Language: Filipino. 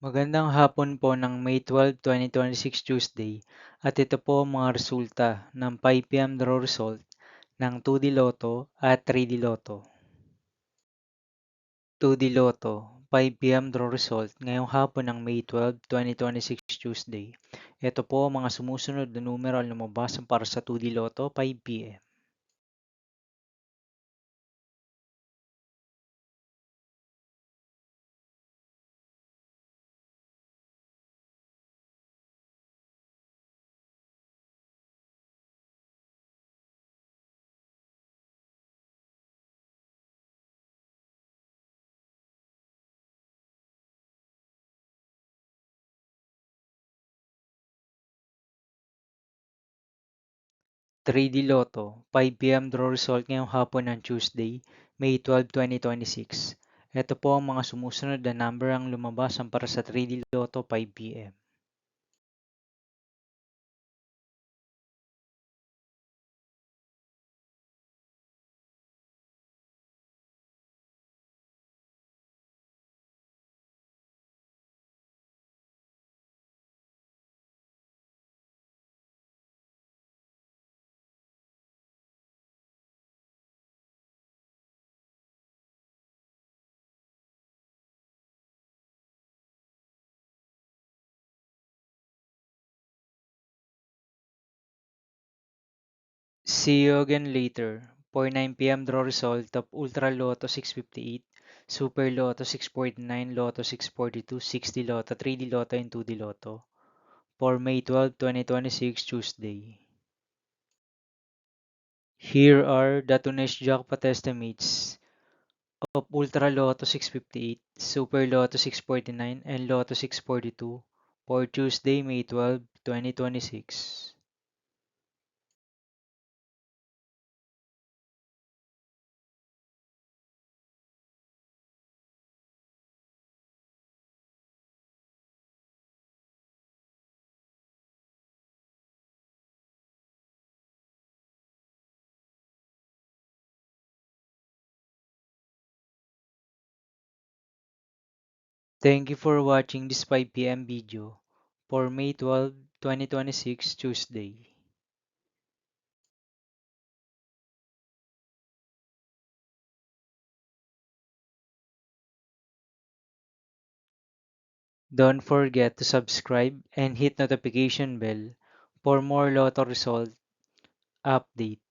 Magandang hapon po ng May 12, 2026 Tuesday at ito po ang mga resulta ng 5 p.m. draw result ng 2D Lotto at 3D Lotto. 2D Lotto, 5 p.m. draw result ngayong hapon ng May 12, 2026 Tuesday. Ito po ang mga sumusunod na numero ang lumabas para sa 2D Lotto 5 p.m. 3D Lotto, 5 p.m. draw result ngayong hapon ng Tuesday, May 12, 2026. Ito po ang mga sumusunod na number ang lumabas para sa 3D Lotto 5 p.m. See you again later. For 9 p.m. draw result of Ultra Lotto 658, Super Lotto 649, Lotto 642, 60 Lotto, 3D Lotto, and 2D Lotto. For May 12, 2026 Tuesday. Here are the today's jackpot estimates of Ultra Lotto 658, Super Lotto 649, and Lotto 642 for Tuesday, May 12, 2026. Thank you for watching this 5 p.m. video for May 12, 2026 Tuesday. Don't forget to subscribe and hit notification bell for more Lotto result update.